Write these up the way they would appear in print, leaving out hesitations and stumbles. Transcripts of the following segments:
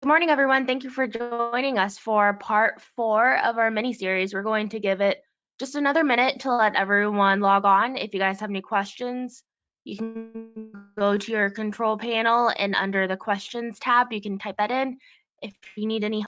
Good morning, everyone. Thank you for joining us for part 4 of our mini-series. We're going to give it just another minute to let everyone log on. If you guys have any questions, you can go to your control panel and under the questions tab, you can type that in. If you need any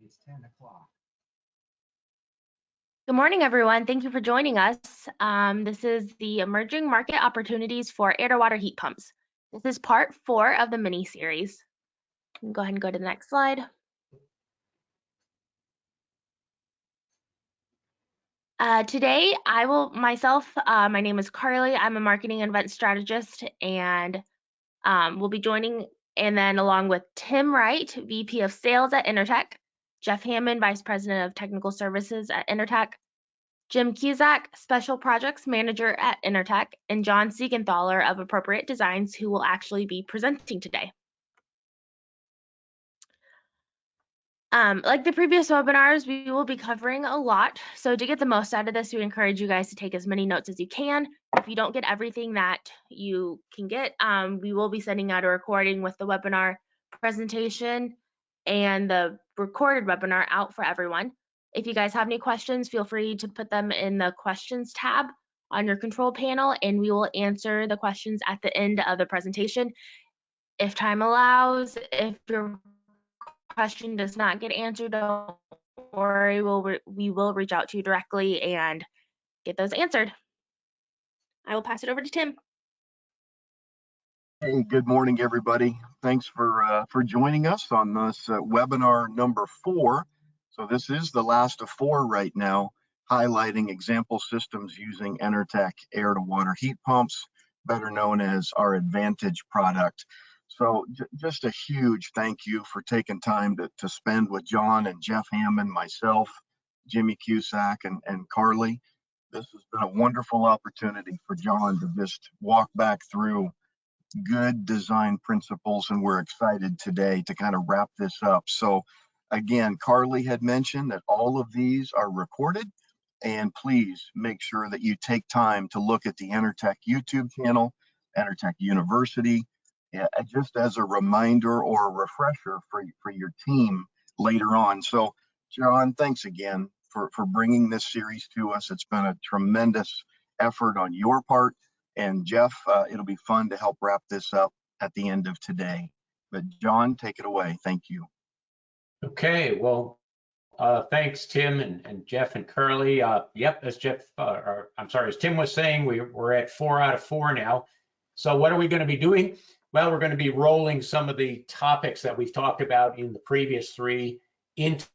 It's 10 o'clock. Good morning, everyone. Thank you for joining us. This is the Emerging Market Opportunities for Air-to-Water Heat Pumps. This is part 4 of the mini-series. Go ahead and go to the next slide. Today, my name is Carly. I'm a marketing and event strategist, and we'll be joining, and then along with Tim Wright, VP of Sales at Enertech, Jeff Hammond, Vice President of Technical Services at Enertech, Jim Cusack, Special Projects Manager at Enertech, and John Siegenthaler of Appropriate Designs, who will actually be presenting today. Like the previous webinars, we will be covering a lot. So to get the most out of this, we encourage you guys to take as many notes as you can. If you don't get everything that you can get, we will be sending out a recording with the webinar presentation and the recorded webinar out for everyone. If you guys have any questions, feel free to put them in the questions tab on your control panel, and we will answer the questions at the end of the presentation. If time allows, if your question does not get answered, don't worry, we will reach out to you directly and get those answered. I will pass it over to Tim. Hey, good morning, everybody. Thanks for joining us on this webinar number 4. So this is the last of 4 right now, highlighting example systems using Enertech air-to-water heat pumps, better known as our Advantage product. So just a huge thank you for taking time to spend with John and Jeff Hammond, myself, Jimmy Cusack, and Carly. This has been a wonderful opportunity for John to just walk back through good design principles, and we're excited today to kind of wrap this up. So again, Carly had mentioned that all of these are recorded, and please make sure that you take time to look at the Enertech YouTube channel, Enertech University, just as a reminder or a refresher for your team later on. So John, thanks again for bringing this series to us. It's been a tremendous effort on your part. And Jeff, it'll be fun to help wrap this up at the end of today. But John, take it away. Thank you. Okay, well, thanks, Tim and Jeff and Curly. Yep, as as Tim was saying, we're at 4 out of 4 now. So what are we going to be doing? Well, we're going to be rolling some of the topics that we've talked about in the previous 3 into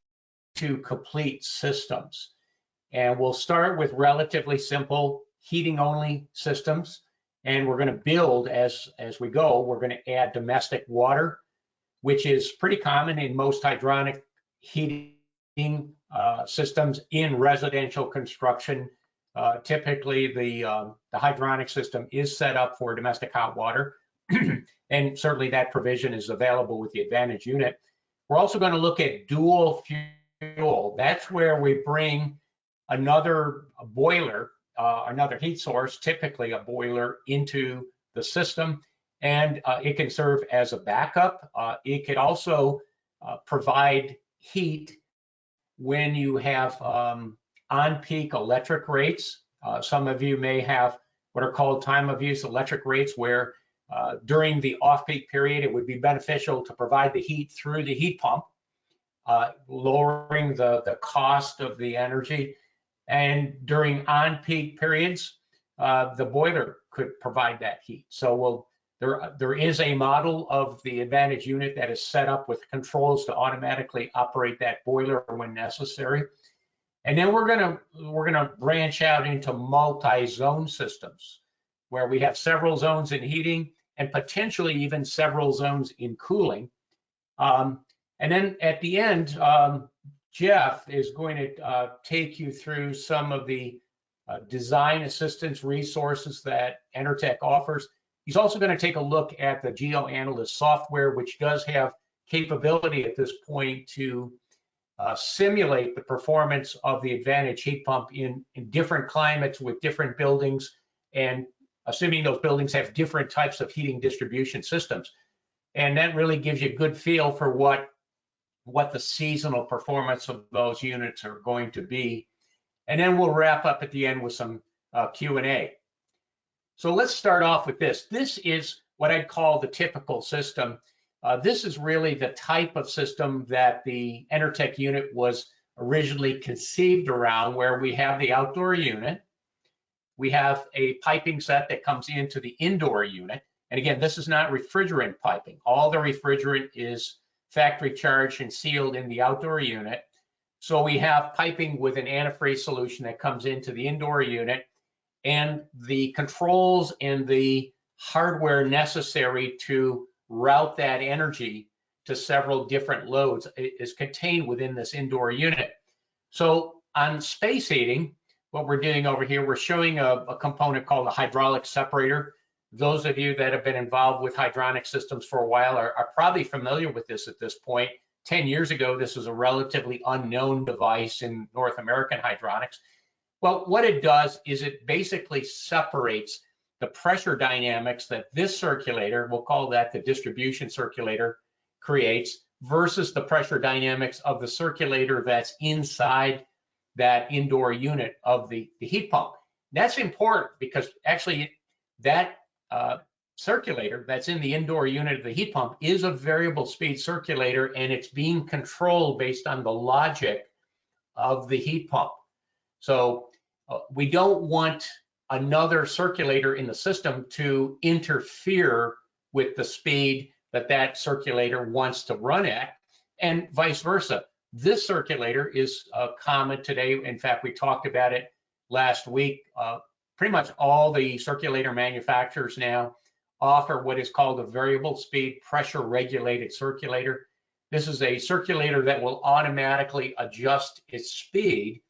complete systems. And we'll start with relatively simple heating only systems, and we're going to build as we go. We're going to add domestic water, which is pretty common in most hydronic heating systems in residential construction. Typically the hydronic system is set up for domestic hot water, and certainly that provision is available with the Advantage unit. We're also going to look at dual fuel. That's where we bring another boiler, another heat source, typically a boiler, into the system, and it can serve as a backup. It could also provide heat when you have on-peak electric rates. Some of you may have what are called time of use electric rates, where during the off-peak period, it would be beneficial to provide the heat through the heat pump, lowering the cost of the energy. And during on-peak periods, the boiler could provide that heat. So there is a model of the Advantage unit that is set up with controls to automatically operate that boiler when necessary. And then we're gonna branch out into multi-zone systems, where we have several zones in heating and potentially even several zones in cooling. And then at the end, Jeff is going to take you through some of the design assistance resources that Enertech offers. He's also going to take a look at the GeoAnalyst software, which does have capability at this point to simulate the performance of the Advantage heat pump in different climates with different buildings, and assuming those buildings have different types of heating distribution systems. And that really gives you a good feel for what the seasonal performance of those units are going to be. And then we'll wrap up at the end with some Q&A. So let's start off with this. This is what I'd call the typical system. This is really the type of system that the Enertech unit was originally conceived around, where we have the outdoor unit, we have a piping set that comes into the indoor unit. And again, this is not refrigerant piping. All the refrigerant is factory charged and sealed in the outdoor unit. So we have piping with an antifreeze solution that comes into the indoor unit, and the controls and the hardware necessary to route that energy to several different loads is contained within this indoor unit. So on space heating, what we're doing over here, we're showing a component called a hydraulic separator. Those of you that have been involved with hydronic systems for a while are probably familiar with this at this point. 10 years ago, this was a relatively unknown device in North American hydronics. Well, what it does is it basically separates the pressure dynamics that this circulator, we'll call that the distribution circulator, creates versus the pressure dynamics of the circulator that's inside that indoor unit of the heat pump. That's important because actually that circulator that's in the indoor unit of the heat pump is a variable speed circulator, and it's being controlled based on the logic of the heat pump. So we don't want another circulator in the system to interfere with the speed that that circulator wants to run at, and vice versa. This circulator is common today. In fact, we talked about it last week. Pretty much all the circulator manufacturers now offer what is called a variable speed pressure regulated circulator. This is a circulator that will automatically adjust its speed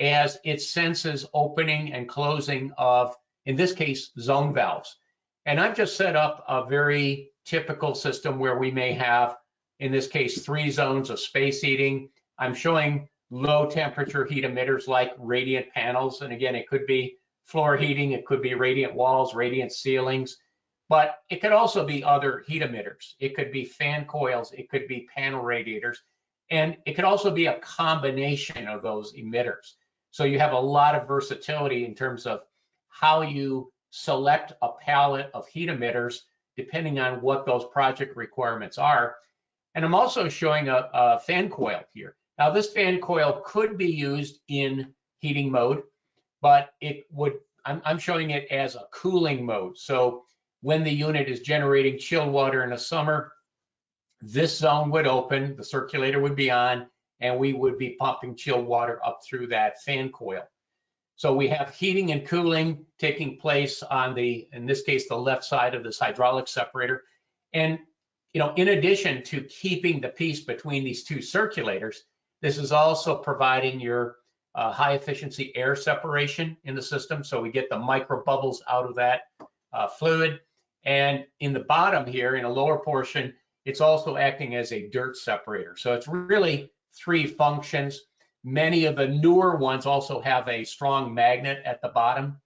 as it senses opening and closing of, in this case, zone valves. And I've just set up a very typical system where we may have, in this case, 3 zones of space heating. I'm showing low temperature heat emitters like radiant panels. And again, it could be floor heating, it could be radiant walls, radiant ceilings, but it could also be other heat emitters. It could be fan coils, it could be panel radiators, and it could also be a combination of those emitters. So you have a lot of versatility in terms of how you select a palette of heat emitters depending on what those project requirements are. And I'm also showing a fan coil here. Now this fan coil could be used in heating mode, but it would, I'm showing it as a cooling mode. So when the unit is generating chilled water in the summer, this zone would open, the circulator would be on, and we would be pumping chilled water up through that fan coil. So we have heating and cooling taking place on the, in this case, the left side of this hydraulic separator. And, you know, in addition to keeping the peace between these 2 circulators, this is also providing your high efficiency air separation in the system. So we get the micro bubbles out of that fluid. And in the bottom here, in a lower portion, it's also acting as a dirt separator. So it's really 3 functions. Many of the newer ones also have a strong magnet at the bottom.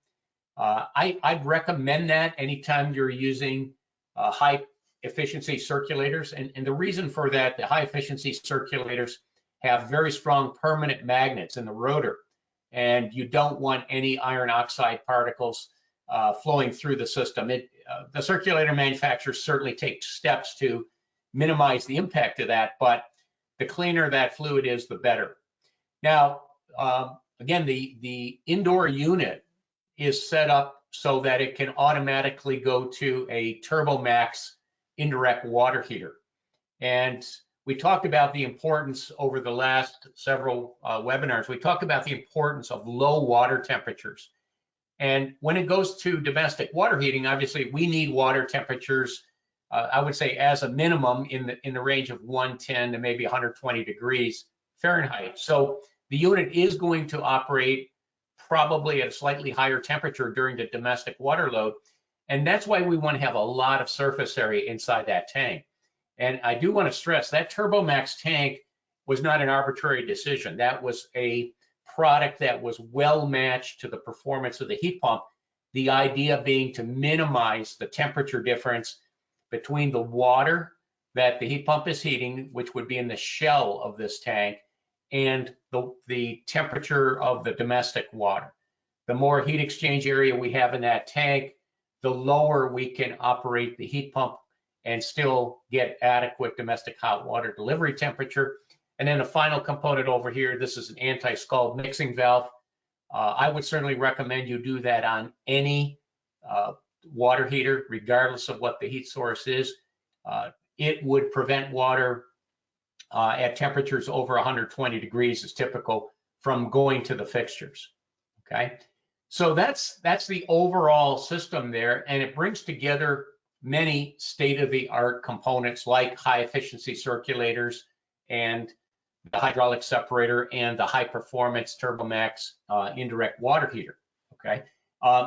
I'd recommend that anytime you're using high efficiency circulators. And the reason for that, the high efficiency circulators have very strong permanent magnets in the rotor, and you don't want any iron oxide particles flowing through the system. The circulator manufacturers certainly take steps to minimize the impact of that, but the cleaner that fluid is, the better. Now, again, the indoor unit is set up so that it can automatically go to a TurboMax indirect water heater. And we talked about the importance over the last several webinars. We talked about the importance of low water temperatures. And when it goes to domestic water heating, obviously we need water temperatures, I would say as a minimum in the range of 110 to maybe 120 degrees Fahrenheit. So the unit is going to operate probably at a slightly higher temperature during the domestic water load. And that's why we want to have a lot of surface area inside that tank. And I do want to stress that TurboMax tank was not an arbitrary decision. That was a product that was well matched to the performance of the heat pump. The idea being to minimize the temperature difference between the water that the heat pump is heating, which would be in the shell of this tank, and the temperature of the domestic water. The more heat exchange area we have in that tank, the lower we can operate the heat pump and still get adequate domestic hot water delivery temperature. And then the final component over here, this is an anti-scald mixing valve. I would certainly recommend you do that on any water heater, regardless of what the heat source is. It would prevent water at temperatures over 120 degrees is typical from going to the fixtures, okay? So that's the overall system there, and it brings together many state-of-the-art components like high-efficiency circulators and the hydraulic separator and the high-performance TurboMax indirect water heater, okay?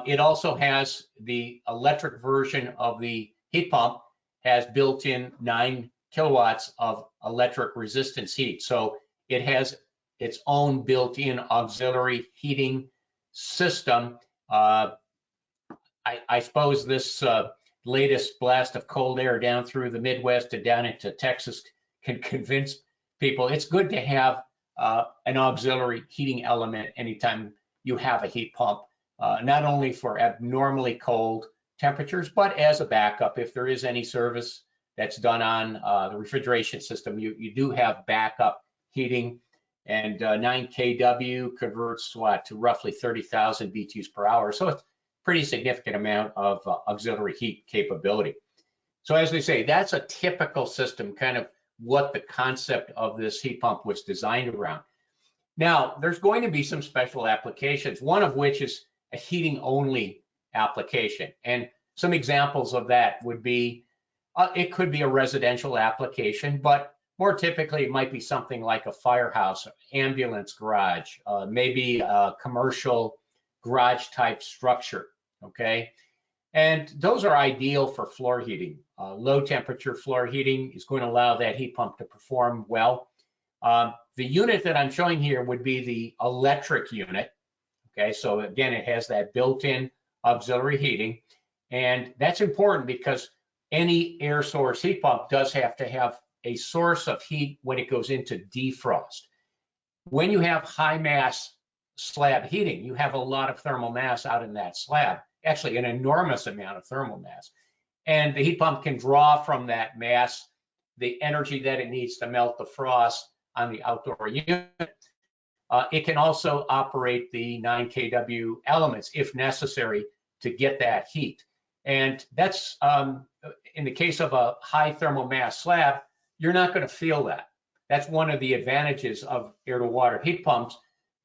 It also has the electric version of the heat pump, has built-in 9 kilowatts of electric resistance heat. So it has its own built-in auxiliary heating system. I suppose this latest blast of cold air down through the Midwest and down into Texas can convince people it's good to have an auxiliary heating element anytime you have a heat pump, not only for abnormally cold temperatures, but as a backup. If there is any service that's done on the refrigeration system, you do have backup heating. And 9 kW converts to roughly 30,000 BTUs per hour. So it's a pretty significant amount of auxiliary heat capability. So as they say, that's a typical system, kind of what the concept of this heat pump was designed around. Now, there's going to be some special applications, one of which is a heating only application. And some examples of that would be, it could be a residential application, but more typically, it might be something like a firehouse, ambulance garage, maybe a commercial garage type structure, okay? And those are ideal for floor heating. Low temperature floor heating is going to allow that heat pump to perform well. The unit that I'm showing here would be the electric unit, okay? So again, it has that built-in auxiliary heating. And that's important because any air source heat pump does have to have a source of heat when it goes into defrost. When you have high mass slab heating, you have a lot of thermal mass out in that slab, actually an enormous amount of thermal mass. And the heat pump can draw from that mass the energy that it needs to melt the frost on the outdoor unit. It can also operate the 9 kW elements if necessary to get that heat. And that's, in the case of a high thermal mass slab, you're not going to feel that. That's one of the advantages of air-to-water heat pumps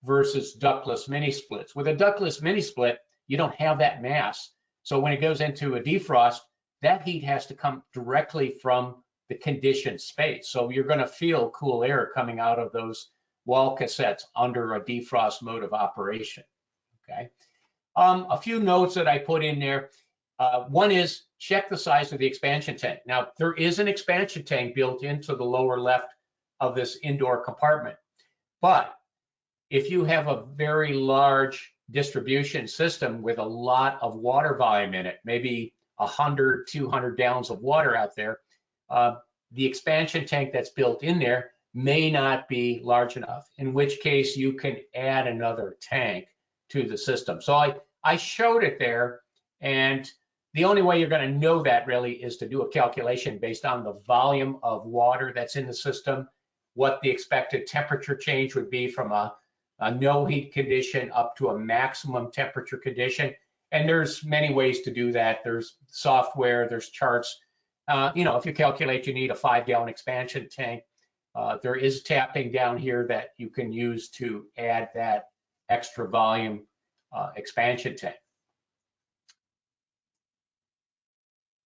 versus ductless mini splits. With a ductless mini split, you don't have that mass. So when it goes into a defrost, that heat has to come directly from the conditioned space. So you're going to feel cool air coming out of those wall cassettes under a defrost mode of operation, okay? A few notes that I put in there. One is check the size of the expansion tank. Now, there is an expansion tank built into the lower left of this indoor compartment. But if you have a very large distribution system with a lot of water volume in it, maybe 100, 200 gallons of water out there, the expansion tank that's built in there may not be large enough, in which case you can add another tank to the system. So I showed it there, and the only way you're going to know that really is to do a calculation based on the volume of water that's in the system, what the expected temperature change would be from a no heat condition up to a maximum temperature condition. And there's many ways to do that. There's software, there's charts. You know, if you calculate you need a 5-gallon expansion tank, there is tapping down here that you can use to add that extra volume expansion tank.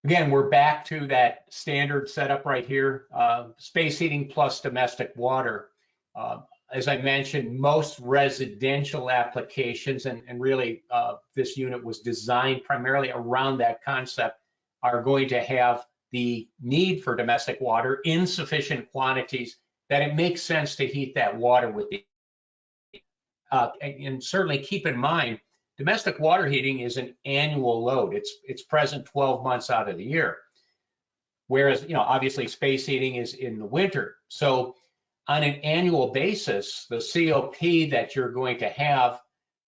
Again, we're back to that standard setup right here, space heating plus domestic water. As I mentioned, most residential applications, and really this unit was designed primarily around that concept, are going to have the need for domestic water in sufficient quantities that it makes sense to heat that water with the and certainly keep in mind, domestic water heating is an annual load. It's present 12 months out of the year. Whereas, obviously space heating is in the winter. So on an annual basis, the COP that you're going to have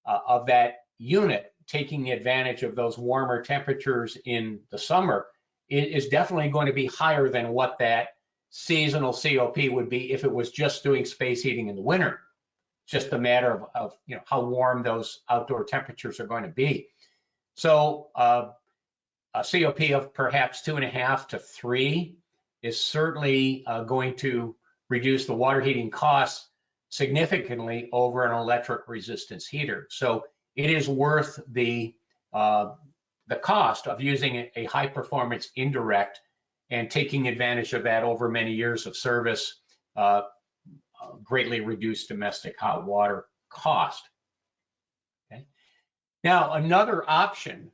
of that unit taking advantage of those warmer temperatures in the summer is definitely going to be higher than what that seasonal COP would be if it was just doing space heating in the winter. Just a matter of how warm those outdoor temperatures are going to be. So a COP of perhaps 2.5 to 3 is certainly going to reduce the water heating costs significantly over an electric resistance heater. So it is worth the cost of using a high performance indirect and taking advantage of that over many years of service. Greatly reduce domestic hot water cost. Okay. Now, another option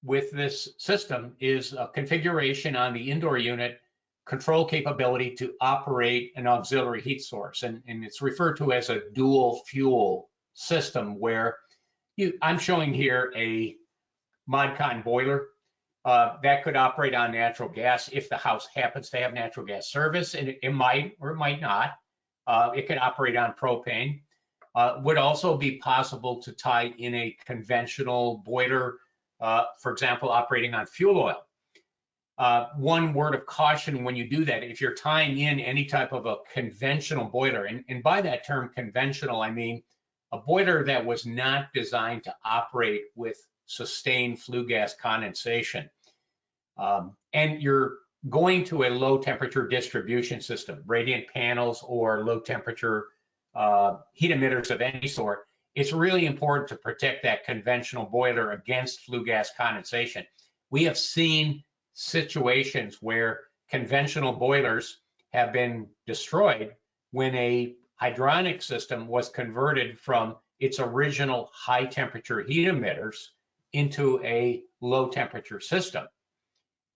with this system is a configuration on the indoor unit control capability to operate an auxiliary heat source. And it's referred to as a dual fuel system where I'm showing here a ModCon boiler that could operate on natural gas if the house happens to have natural gas service, and it might or it might not. It can operate on propane. Would also be possible to tie in a conventional boiler, for example, operating on fuel oil. One word of caution when you do that, if you're tying in any type of a conventional boiler, and by that term conventional, I mean a boiler that was not designed to operate with sustained flue gas condensation. And you're going to a low temperature distribution system, radiant panels or low temperature heat emitters of any sort, it's really important to protect that conventional boiler against flue gas condensation. We have seen situations where conventional boilers have been destroyed when a hydronic system was converted from its original high temperature heat emitters into a low temperature system.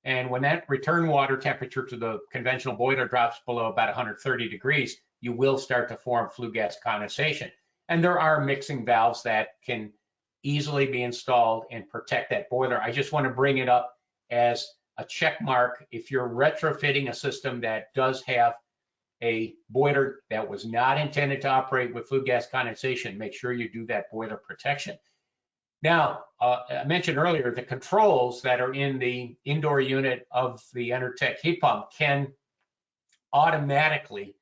And when that return water temperature to the conventional boiler drops below about 130 degrees, you will start to form flue gas condensation. And there are mixing valves that can easily be installed and protect that boiler. I just want to bring it up as a check mark. If you're retrofitting a system that does have a boiler that was not intended to operate with flue gas condensation, make sure you do that boiler protection. Now, I mentioned earlier, the controls that are in the indoor unit of the Enertech heat pump can automatically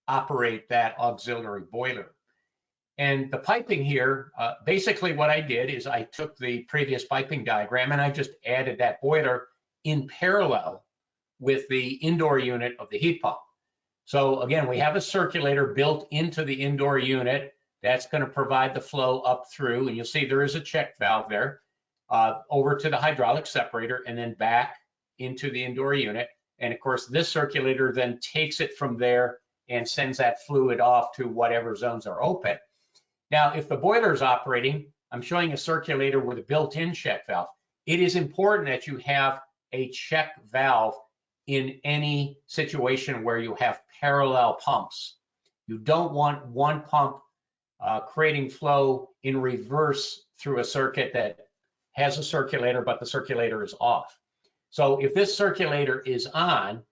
operate that auxiliary boiler. And the piping here, basically what I did is I took the previous piping diagram and I just added that boiler in parallel with the indoor unit of the heat pump. So again, we have a circulator built into the indoor unit that's going to provide the flow up through, and you'll see there is a check valve there, over to the hydraulic separator and then back into the indoor unit. And of course, this circulator then takes it from there and sends that fluid off to whatever zones are open. Now, if the boiler is operating, I'm showing a circulator with a built-in check valve. It is important that you have a check valve in any situation where you have parallel pumps. You don't want one pump creating flow in reverse through a circuit that has a circulator, but the circulator is off. So if this circulator is on,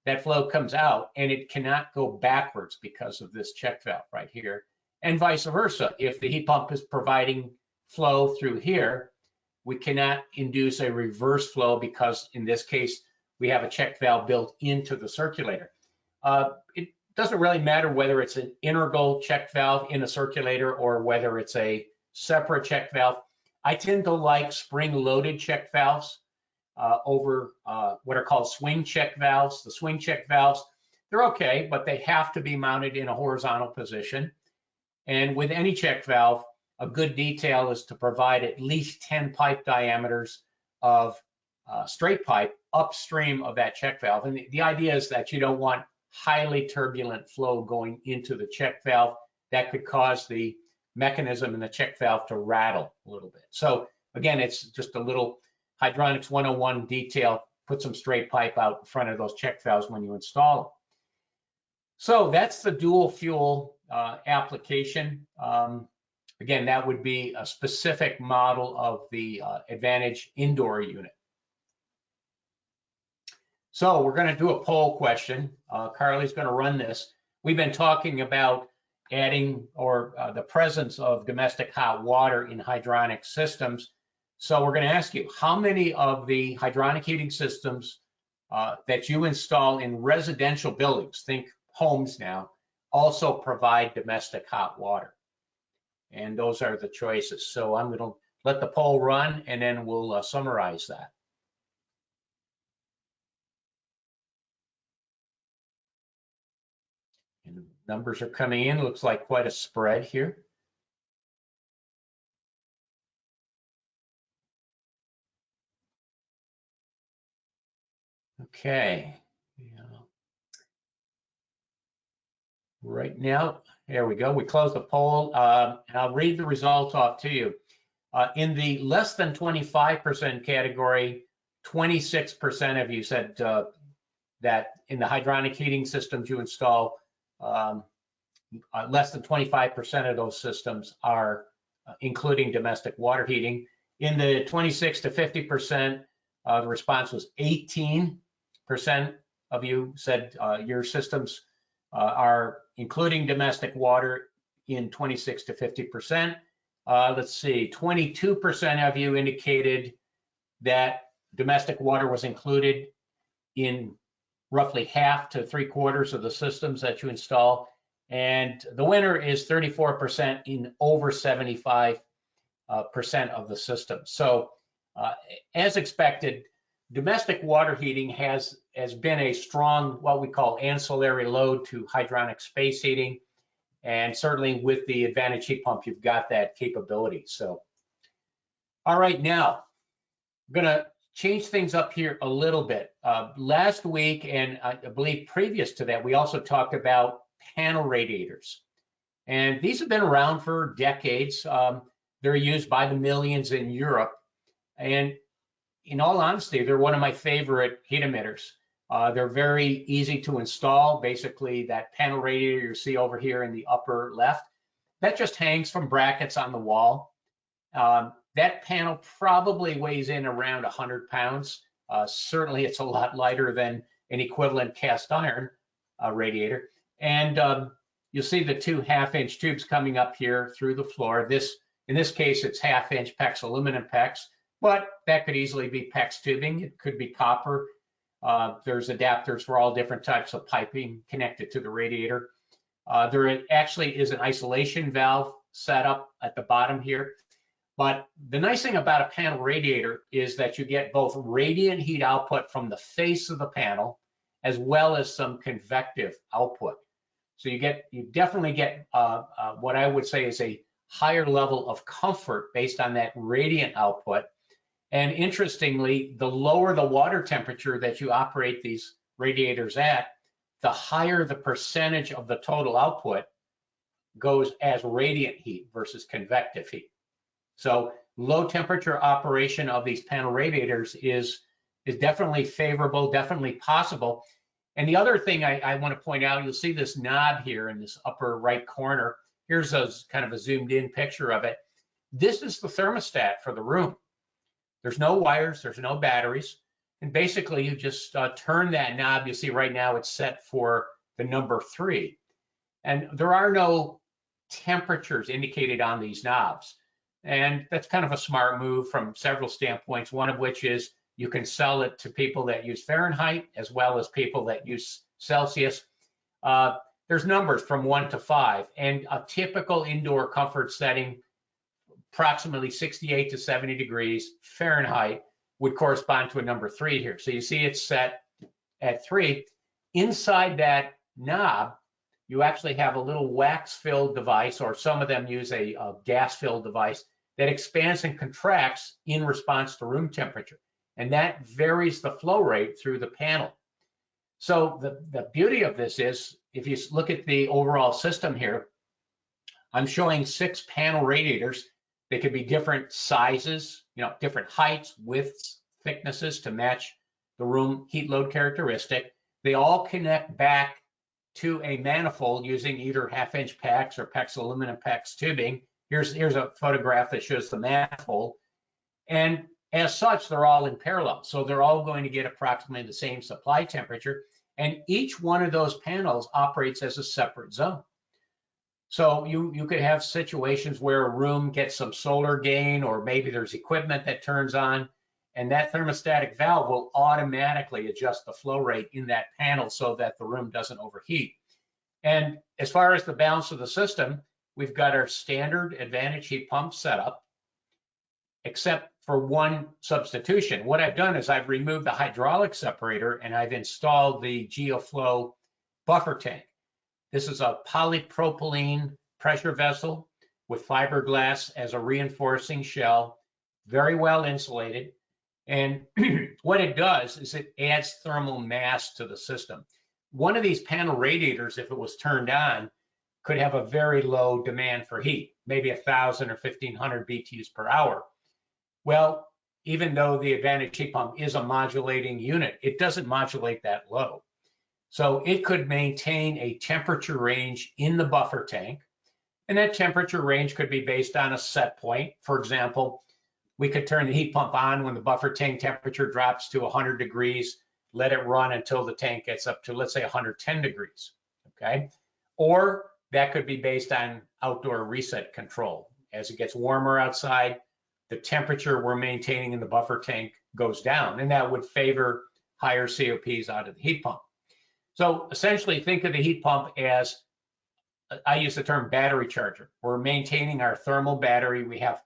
that flow comes out and it cannot go backwards because of this check valve right here. And vice versa. If the heat pump is providing flow through here, we cannot induce a reverse flow because in this case, we have a check valve built into the circulator. It doesn't really matter whether it's an integral check valve in a circulator or whether it's a separate check valve. I tend to like spring-loaded check valves over what are called swing check valves. The swing check valves, they're okay, but they have to be mounted in a horizontal position. And with any check valve, a good detail is to provide at least 10 pipe diameters of straight pipe upstream of that check valve. And the idea is that you don't want highly turbulent flow going into the check valve. That could cause the mechanism in the check valve to rattle a little bit. So again, it's just a little hydronics 101 detail. Put some straight pipe out in front of those check valves when you install them. So that's the dual fuel application. Again, that would be a specific model of the Advantage indoor unit. So we're going to do a poll question. Carly's going to run this. We've been talking about adding or the presence of domestic hot water in hydronic systems. So we're going to ask you, how many of the hydronic heating systems that you install in residential buildings, think homes now, also provide domestic hot water? And those are the choices. So I'm going to let the poll run, and then we'll summarize that. And the numbers are coming in. Looks like quite a spread here. Okay. Yeah. Right now, there we go. We close the poll. And I'll read the results off to you. In the less than 25% category, 26% of you said that in the hydronic heating systems you install, less than 25% of those systems are including domestic water heating. In the 26 to 50%, the response was 18% of you said your systems are including domestic water in 26 to 50%. Let's see, 22% of you indicated that domestic water was included in roughly half to 3/4 of the systems that you install. And the winner is 34% in over 75% of the system. So as expected, domestic water heating has been a strong, what we call ancillary load to hydronic space heating. And certainly with the Advantage heat pump, you've got that capability. So, all right, now I'm gonna change things up here a little bit. Last week, and I believe previous to that, we also talked about panel radiators. And these have been around for decades. They're used by the millions in Europe. And in all honesty, they're one of my favorite heat emitters. They're very easy to install. Basically, that panel radiator you see over here in the upper left, that just hangs from brackets on the wall. That panel probably weighs in around 100 pounds. Certainly, it's a lot lighter than an equivalent cast iron radiator. And you'll see the two 1/2-inch tubes coming up here through the floor. In this case, it's 1/2-inch PEX aluminum PEX, but that could easily be PEX tubing. It could be copper. There's adapters for all different types of piping connected to the radiator. There actually is an isolation valve set up at the bottom here. But the nice thing about a panel radiator is that you get both radiant heat output from the face of the panel, as well as some convective output. So you definitely get what I would say is a higher level of comfort based on that radiant output. And interestingly, the lower the water temperature that you operate these radiators at, the higher the percentage of the total output goes as radiant heat versus convective heat. So low temperature operation of these panel radiators is definitely favorable, definitely possible. And the other thing I want to point out, you'll see this knob here in this upper right corner. Here's kind of a zoomed in picture of it. This is the thermostat for the room. There's no wires, there's no batteries. And basically you just turn that knob. You see right now it's set for the number 3. And there are no temperatures indicated on these knobs. And that's kind of a smart move from several standpoints, one of which is you can sell it to people that use Fahrenheit as well as people that use Celsius. There's numbers from 1 to 5, and a typical indoor comfort setting, approximately 68 to 70 degrees Fahrenheit, would correspond to a number 3 here. So you see it's set at 3. Inside that knob, you actually have a little wax-filled device, or some of them use a gas-filled device that expands and contracts in response to room temperature. and that varies the flow rate through the panel. So the beauty of this is, if you look at the overall system here, I'm showing 6 panel radiators. They could be different sizes, different heights, widths, thicknesses to match the room heat load characteristic. They all connect back to a manifold using either 1/2-inch PEX or PEX aluminum PEX tubing. Here's a photograph that shows the manifold. And as such, they're all in parallel. So they're all going to get approximately the same supply temperature. And each one of those panels operates as a separate zone. So you could have situations where a room gets some solar gain, or maybe there's equipment that turns on, and that thermostatic valve will automatically adjust the flow rate in that panel so that the room doesn't overheat. And as far as the balance of the system, we've got our standard Advantage heat pump setup, except for one substitution. What I've done is I've removed the hydraulic separator and I've installed the GeoFlow buffer tank. This is a polypropylene pressure vessel with fiberglass as a reinforcing shell, very well insulated. And what it does is it adds thermal mass to the system. One of these panel radiators, if it was turned on, could have a very low demand for heat, maybe 1,000 or 1,500 BTUs per hour. Well, even though the Advantage heat pump is a modulating unit, it doesn't modulate that low. So it could maintain a temperature range in the buffer tank, and that temperature range could be based on a set point. For example, we could turn the heat pump on when the buffer tank temperature drops to 100 degrees, let it run until the tank gets up to, let's say, 110 degrees, okay? Or that could be based on outdoor reset control. As it gets warmer outside, the temperature we're maintaining in the buffer tank goes down, and that would favor higher COPs out of the heat pump. So essentially, think of the heat pump as, I use the term battery charger. We're maintaining our thermal battery. We have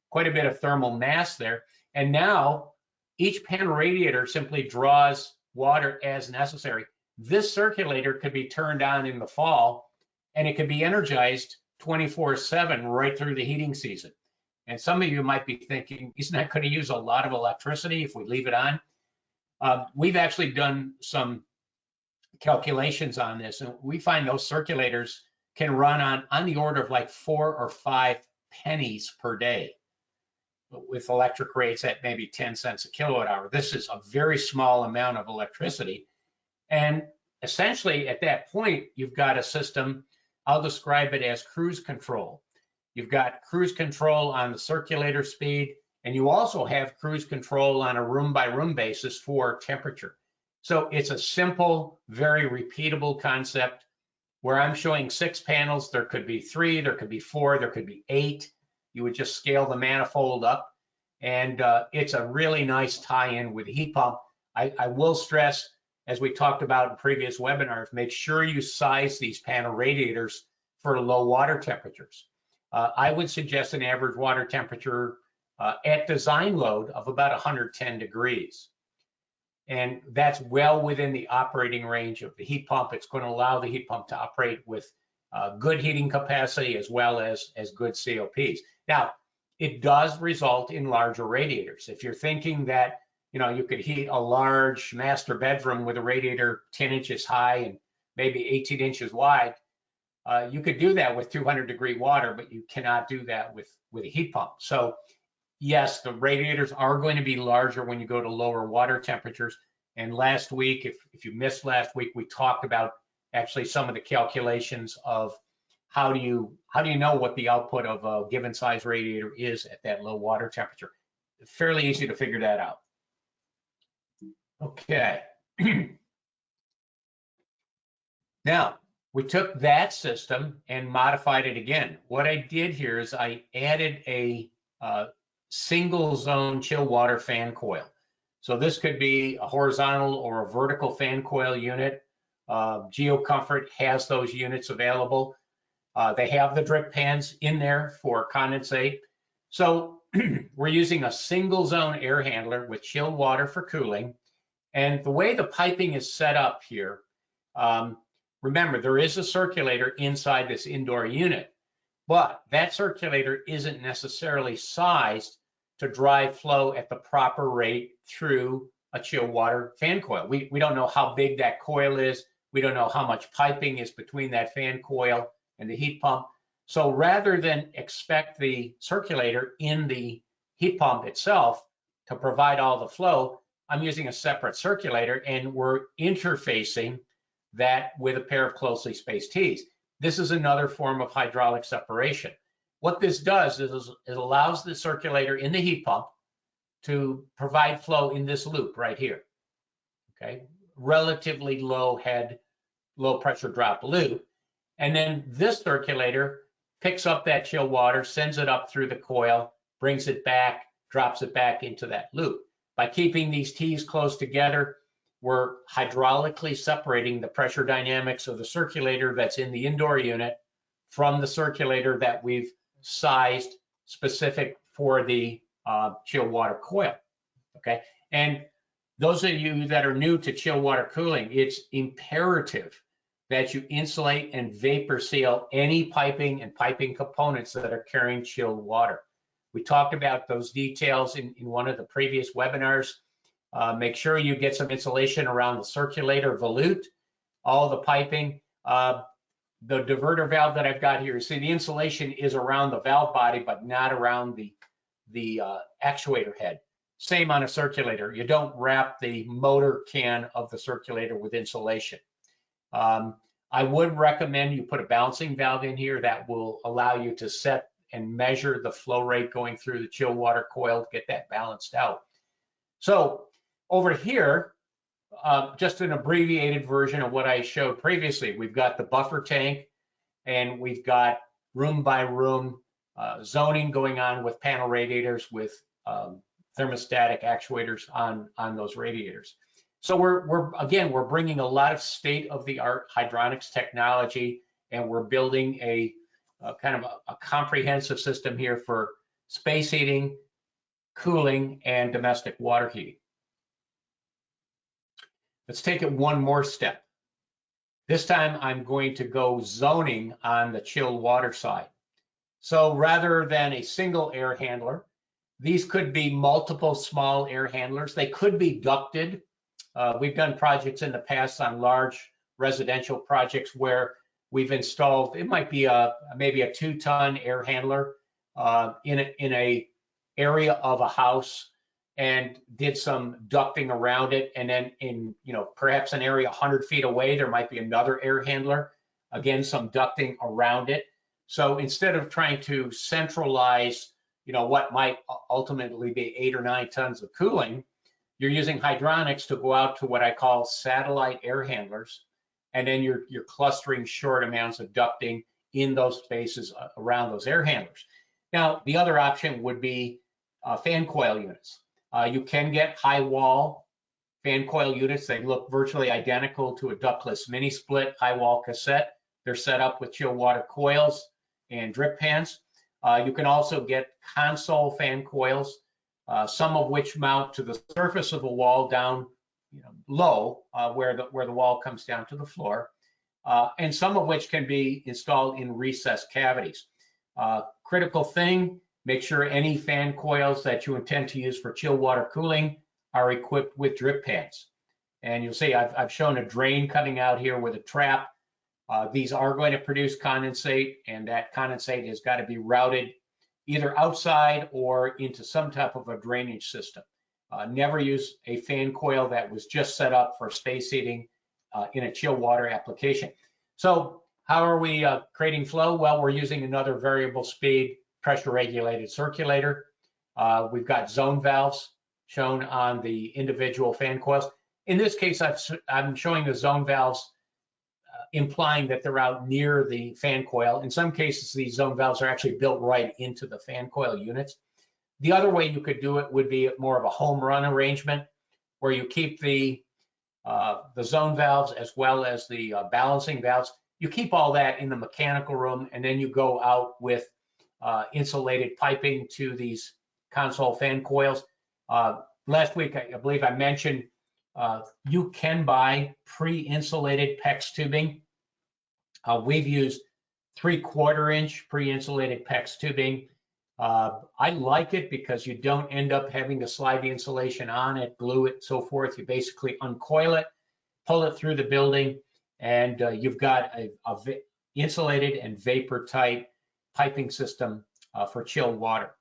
quite a bit of thermal mass there. And now each panel radiator simply draws water as necessary. This circulator could be turned on in the fall, and it could be energized 24/7 right through the heating season. And some of you might be thinking, isn't that going to use a lot of electricity if we leave it on? We've actually done some calculations on this, and we find those circulators can run on the order of like 4 or 5 pennies per day, with electric rates at maybe 10 cents a kilowatt hour. This is a very small amount of electricity. And essentially at that point, you've got a system, I'll describe it as cruise control. You've got cruise control on the circulator speed, and you also have cruise control on a room by room basis for temperature. So it's a simple, very repeatable concept where I'm showing 6 panels. There could be 3, there could be 4, there could be 8. You would just scale the manifold up, and it's a really nice tie-in with the heat pump. I will stress, as we talked about in previous webinars, make sure you size these panel radiators for low water temperatures. I would suggest an average water temperature at design load of about 110 degrees. And that's well within the operating range of the heat pump. It's going to allow the heat pump to operate with good heating capacity as well as good COPs. Now, it does result in larger radiators. If you're thinking that, you could heat a large master bedroom with a radiator 10 inches high and maybe 18 inches wide, you could do that with 200-degree water, but you cannot do that with a heat pump. So yes, the radiators are going to be larger when you go to lower water temperatures. And last week, if you missed last week, we talked about actually some of the calculations of how do you know what the output of a given size radiator is at that low water temperature. Fairly easy to figure that out. Okay. Now, we took that system and modified it again. What I did here is I added a single zone chill water fan coil. So this could be a horizontal or a vertical fan coil unit. GeoComfort has those units available. They have the drip pans in there for condensate. So we're using a single zone air handler with chilled water for cooling. And the way the piping is set up here, remember, there is a circulator inside this indoor unit, but that circulator isn't necessarily sized to drive flow at the proper rate through a chill water fan coil. We don't know how big that coil is. We don't know how much piping is between that fan coil and the heat pump. So rather than expect the circulator in the heat pump itself to provide all the flow, I'm using a separate circulator, and we're interfacing that with a pair of closely spaced tees. This is another form of hydraulic separation. What this does is it allows the circulator in the heat pump to provide flow in this loop right here, okay? Relatively low head, low pressure drop loop. And then this circulator picks up that chill water, sends it up through the coil, brings it back, drops it back into that loop. By keeping these tees close together, we're hydraulically separating the pressure dynamics of the circulator that's in the indoor unit from the circulator that we've sized specific for the chill water coil, okay? And those of you that are new to chill water cooling, it's imperative that you insulate and vapor seal any piping and piping components that are carrying chilled water. We talked about those details in one of the previous webinars. Make sure you get some insulation around the circulator volute, all the piping. The diverter valve that I've got here, see the insulation is around the valve body, but not around the actuator head. Same on a circulator. You don't wrap the motor can of the circulator with insulation. I would recommend you put a balancing valve in here that will allow you to set and measure the flow rate going through the chill water coil to get that balanced out. So over here, just an abbreviated version of what I showed previously. We've got the buffer tank, and we've got room by room zoning going on with panel radiators with thermostatic actuators on those radiators. So we're bringing a lot of state-of-the-art hydronics technology, and we're building a kind of a comprehensive system here for space heating, cooling, and domestic water heating. Let's take it one more step. This time I'm going to go zoning on the chilled water side. So rather than a single air handler, these could be multiple small air handlers. They could be ducted. We've done projects in the past on large residential projects where we've installed, it might be maybe a 2-ton air handler in a area of a house, and did some ducting around it. And then in, perhaps an area 100 feet away, there might be another air handler, again, some ducting around it. So instead of trying to centralize, what might ultimately be 8 or 9 tons of cooling, you're using hydronics to go out to what I call satellite air handlers. And then you're clustering short amounts of ducting in those spaces around those air handlers. Now, the other option would be fan coil units. You can get high wall fan coil units. They look virtually identical to a ductless mini split high wall cassette. They're set up with chill water coils and drip pans. You can also get console fan coils, some of which mount to the surface of the wall down low, where the wall comes down to the floor, and some of which can be installed in recessed cavities. Critical thing, make sure any fan coils that you intend to use for chill water cooling are equipped with drip pans. And you'll see I've shown a drain coming out here with a trap. These are going to produce condensate, and that condensate has got to be routed either outside or into some type of a drainage system. Never use a fan coil that was just set up for space heating in a chill water application. So how are we creating flow? Well, we're using another variable speed pressure regulated circulator. We've got zone valves shown on the individual fan coils. In this case, I'm showing the zone valves implying that they're out near the fan coil. In some cases, these zone valves are actually built right into the fan coil units. The other way you could do it would be more of a home run arrangement, where you keep the zone valves as well as the balancing valves. You keep all that in the mechanical room, and then you go out with insulated piping to these console fan coils. Last week, I believe I mentioned you can buy pre-insulated PEX tubing. We've used 3/4 inch pre-insulated PEX tubing I like it because you don't end up having to slide the insulation on it, glue it, so forth. You basically uncoil it, pull it through the building, and you've got a insulated and vapor tight piping system for chilled water.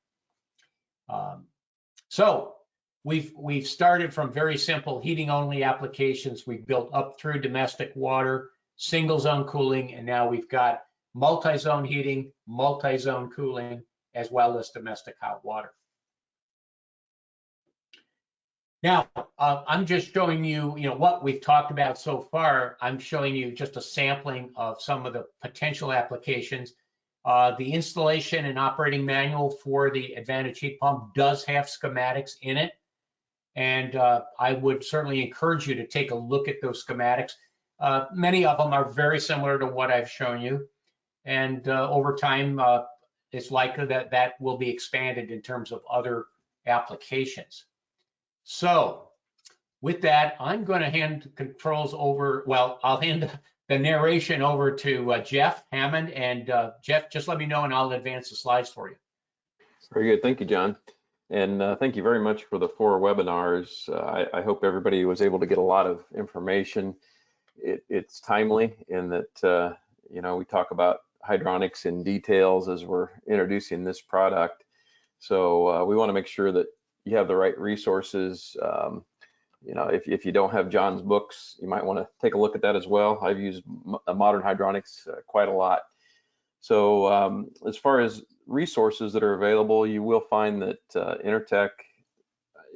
So we've started from very simple heating only applications. We've built up through domestic water, single zone cooling, and now we've got multi-zone heating, multi-zone cooling, as well as domestic hot water. Now, I'm just showing you, what we've talked about so far. I'm showing you just a sampling of some of the potential applications. The installation and operating manual for the Advantage heat pump does have schematics in it. And I would certainly encourage you to take a look at those schematics. Many of them are very similar to what I've shown you. And over time, it's likely that that will be expanded in terms of other applications. So with that, I'm going to hand controls over. Well, I'll hand the narration over to Jeff Hammond. And Jeff, just let me know and I'll advance the slides for you. Very good. Thank you, John. And thank you very much for the 4 webinars. I hope everybody was able to get a lot of information. It's timely in that, we talk about hydronics in details as we're introducing this product. So we want to make sure that you have the right resources. If you don't have John's books, you might want to take a look at that as well. I've used modern hydronics quite a lot. So as far as resources that are available, you will find that Enertech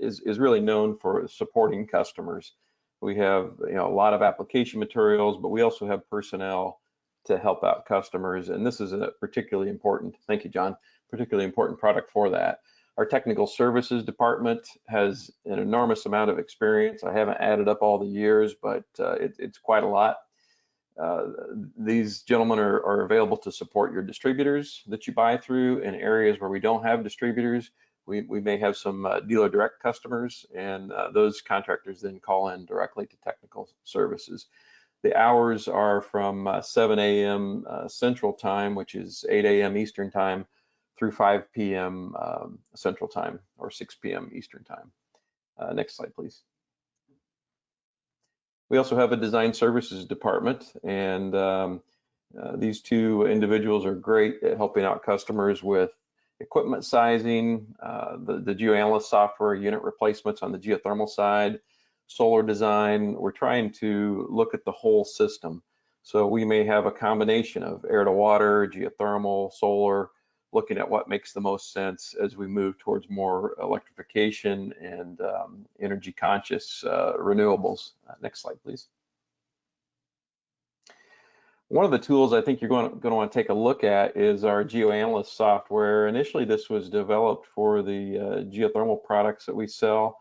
is really known for supporting customers. We have a lot of application materials, but we also have personnel to help out customers. And this is a particularly important, thank you, John, particularly important product for that. Our technical services department has an enormous amount of experience. I haven't added up all the years, but it's quite a lot. These gentlemen are available to support your distributors that you buy through. In areas where we don't have distributors, we may have some dealer direct customers, and those contractors then call in directly to technical services. The hours are from 7 a.m. Central Time, which is 8 a.m. Eastern Time, through 5 p.m. Central Time, or 6 p.m. Eastern Time. Next slide, please. We also have a design services department, and these 2 individuals are great at helping out customers with equipment sizing, the GeoAnalyst software, unit replacements on the geothermal side, solar design. We're trying to look at the whole system. So we may have a combination of air to water, geothermal, solar, looking at what makes the most sense as we move towards more electrification and energy conscious renewables. Next slide, please. One of the tools I think you're going to want to take a look at is our GeoAnalyst software. Initially, this was developed for the geothermal products that we sell,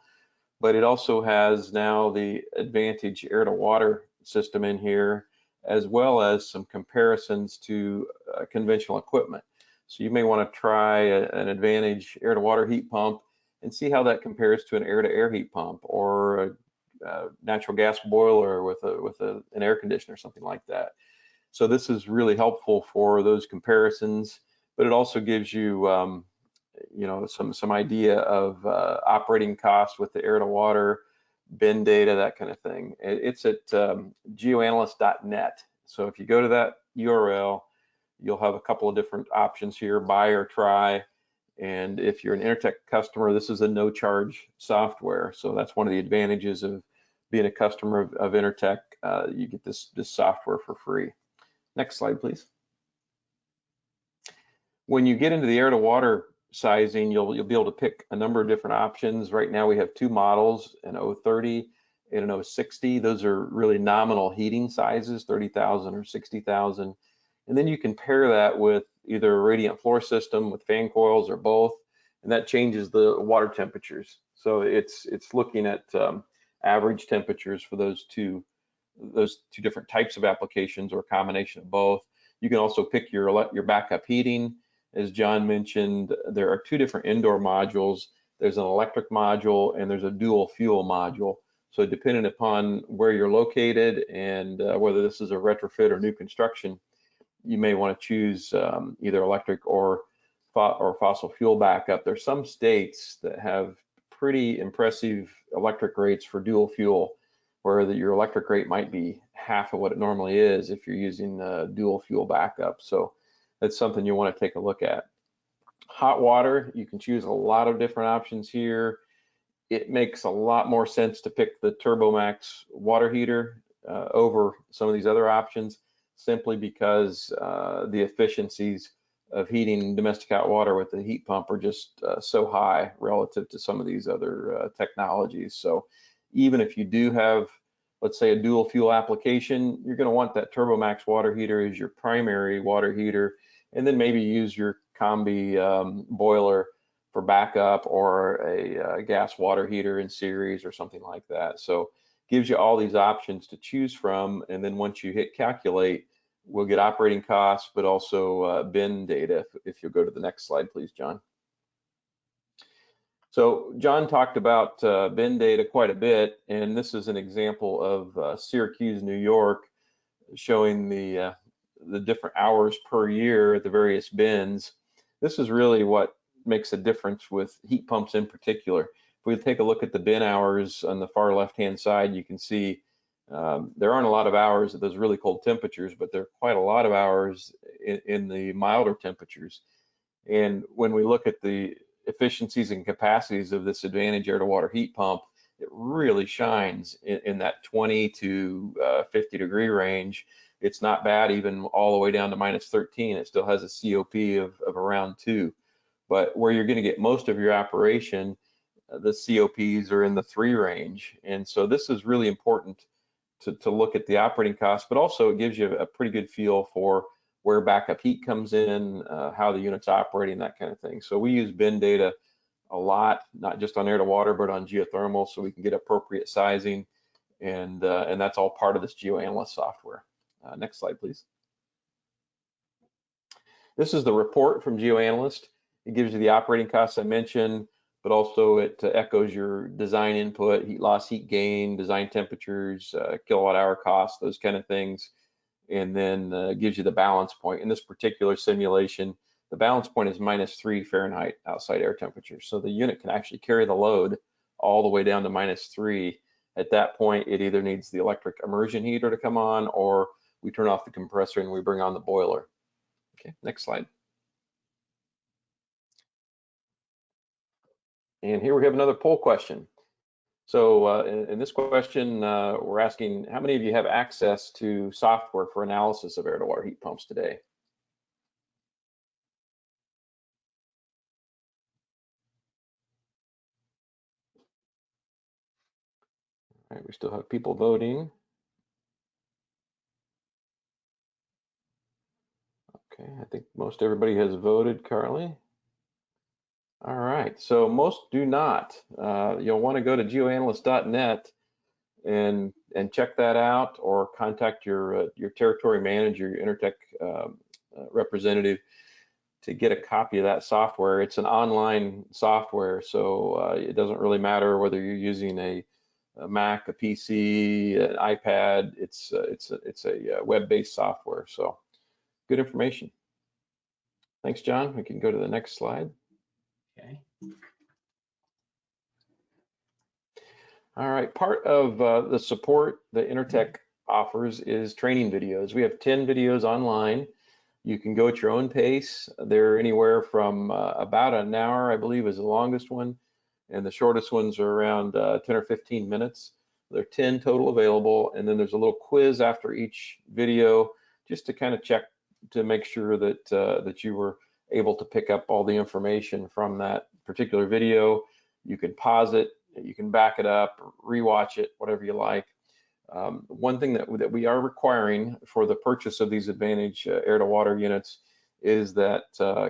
but it also has now the Advantage air to water system in here, as well as some comparisons to conventional equipment. So you may want to try an Advantage air to water heat pump and see how that compares to an air to air heat pump, or a natural gas boiler with an air conditioner, something like that. So this is really helpful for those comparisons, but it also gives you some idea of operating costs with the air to water, bin data, that kind of thing. It's at geoanalyst.net. So if you go to that URL, you'll have a couple of different options here, buy or try. And if you're an Enertech customer, this is a no charge software. So that's one of the advantages of being a customer of Enertech. You get this software for free. Next slide, please. When you get into the air to water sizing, you'll be able to pick a number of different options. Right now we have 2 models, an 030 and an 060. Those are really nominal heating sizes, 30,000 or 60,000. And then you can pair that with either a radiant floor system with fan coils or both, and that changes the water temperatures. So it's looking at average temperatures for those two different types of applications, or a combination of both. You can also pick your backup heating. As John mentioned, there are 2 different indoor modules. There's an electric module and there's a dual fuel module. So depending upon where you're located and whether this is a retrofit or new construction, you may want to choose either electric or fossil fuel backup. There's some states that have pretty impressive electric rates for dual fuel, where your electric rate might be half of what it normally is if you're using dual fuel backup. So that's something you want to take a look at. Hot water, you can choose a lot of different options here. It makes a lot more sense to pick the TurboMax water heater over some of these other options, simply because the efficiencies of heating domestic hot water with the heat pump are just so high relative to some of these other technologies. So even if you do have, let's say, a dual fuel application, you're going to want that TurboMax water heater as your primary water heater, and then maybe use your combi boiler for backup, or a gas water heater in series or something like that. So gives you all these options to choose from, and then once you hit calculate, we'll get operating costs, but also bin data. If you'll go to the next slide, please, John. So John talked about bin data quite a bit, and this is an example of Syracuse, New York, showing the different hours per year at the various bins. This is really what makes a difference with heat pumps in particular. If we take a look at the bin hours on the far left-hand side, you can see there aren't a lot of hours at those really cold temperatures, but there are quite a lot of hours in the milder temperatures. And when we look at the efficiencies and capacities of this Advantage air-to-water heat pump, it really shines in that 20 to 50 degree range. It's not bad even all the way down to -13. It still has a COP of around 2. But where you're going to get most of your operation, the COPs are in the 3 range. And so this is really important to look at the operating costs, but also it gives you a pretty good feel for where backup heat comes in, how the unit's operating, that kind of thing. So we use bin data a lot, not just on air to water, but on geothermal, so we can get appropriate sizing. And that's all part of this GeoAnalyst software. Next slide, please. This is the report from GeoAnalyst. It gives you the operating costs I mentioned, but also it echoes your design input, heat loss, heat gain, design temperatures, kilowatt hour costs, those kind of things. And then gives you the balance point. In this particular simulation, the balance point is -3 Fahrenheit outside air temperature. So the unit can actually carry the load all the way down to -3. At that point, it either needs the electric immersion heater to come on, or we turn off the compressor and we bring on the boiler. Okay, next slide. And here we have another poll question. So in this question, we're asking, how many of you have access to software for analysis of air-to-water heat pumps today? All right, we still have people voting. Okay, I think most everybody has voted, Carly. All right, so most do not. You'll want to go to geoanalyst.net and check that out, or contact your territory manager, your Enertech representative, to get a copy of that software. It's an online software, so it doesn't really matter whether you're using a Mac, a PC, an iPad. It's a web-based software, so good information. Thanks, John. We can go to the next slide. Okay. All right, part of the support that Enertech offers is training videos. We have 10 videos online. You can go at your own pace. They're anywhere from about an hour, I believe, is the longest one, and the shortest ones are around 10 or 15 minutes. There are 10 total available, and then there's a little quiz after each video, just to kind of check to make sure that that you were able to pick up all the information from that particular video. You can pause it, you can back it up, rewatch it, whatever you like. One thing that we are requiring for the purchase of these Advantage air-to-water units is that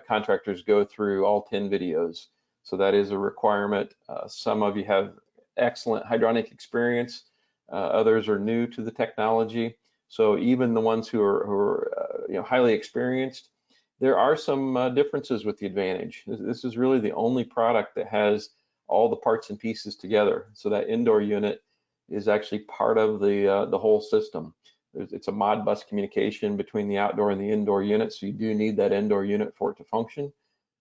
contractors go through all 10 videos. So that is a requirement. Some of you have excellent hydronic experience. Others are new to the technology. So even the ones who are highly experienced, there are some differences with the Advantage. This is really the only product that has all the parts and pieces together. So that indoor unit is actually part of the whole system. It's a Modbus communication between the outdoor and the indoor unit, so you do need that indoor unit for it to function.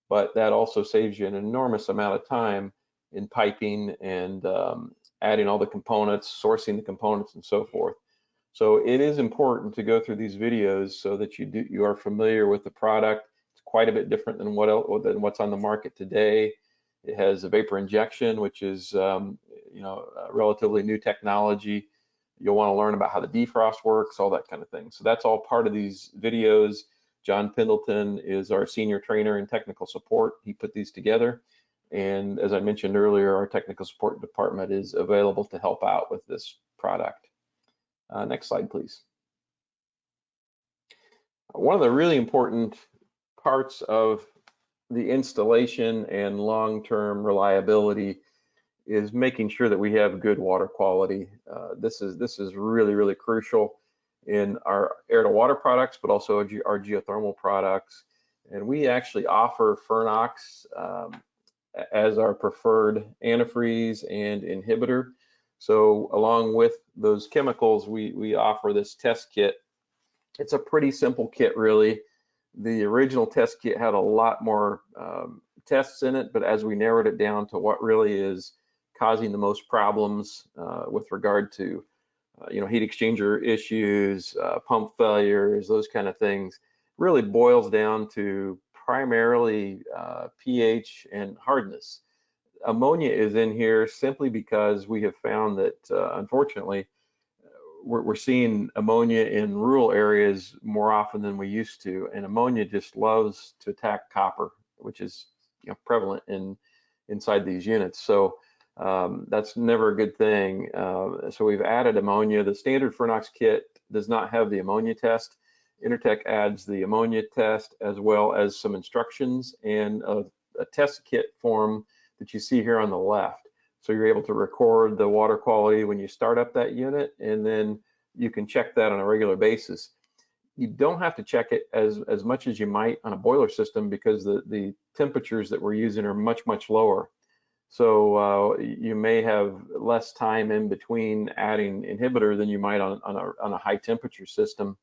but that also saves you an enormous amount of time in piping and adding all the components, sourcing the components, and so forth. So it is important to go through these videos so that you are familiar with the product. It's quite a bit different than what's on the market today. It has a vapor injection, which is relatively new technology. You'll want to learn about how the defrost works, all that kind of thing. So that's all part of these videos. John Pendleton is our senior trainer in technical support. He put these together. And as I mentioned earlier, our technical support department is available to help out with this product. Next slide, please. One of the really important parts of the installation and long-term reliability is making sure that we have good water quality. This is really, really crucial in our air-to-water products, but also our geothermal products. And we actually offer Fernox as our preferred antifreeze and inhibitor. So along with those chemicals, we offer this test kit. It's a pretty simple kit, really. The original test kit had a lot more tests in it, but as we narrowed it down to what really is causing the most problems with regard to heat exchanger issues, pump failures, those kind of things, really boils down to primarily pH and hardness. Ammonia is in here simply because we have found that unfortunately we're seeing ammonia in rural areas more often than we used to, and ammonia just loves to attack copper, which is prevalent inside these units. So that's never a good thing. So we've added ammonia. The standard Fernox kit does not have the ammonia test. Enertech adds the ammonia test as well as some instructions and a test kit form that you see here on the left. So you're able to record the water quality when you start up that unit, and then you can check that on a regular basis. You don't have to check it as much as you might on a boiler system because the temperatures that we're using are much, much lower. So you may have less time in between adding inhibitor than you might on a high temperature system.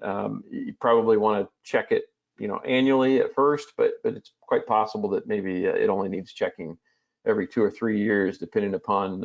You probably want to check it annually at first, but it's quite possible that maybe it only needs checking every 2 or 3 years, depending upon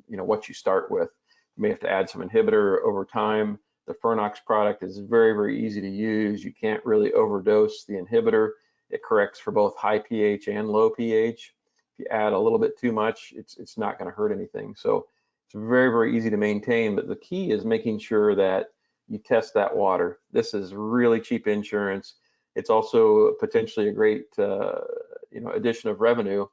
what you start with. You may have to add some inhibitor over time. The Fernox product is very, very easy to use. You can't really overdose the inhibitor. It corrects for both high pH and low pH. If you add a little bit too much, it's not going to hurt anything. So it's very, very easy to maintain, but the key is making sure that you test that water. This is really cheap insurance. It's also potentially a great addition of revenue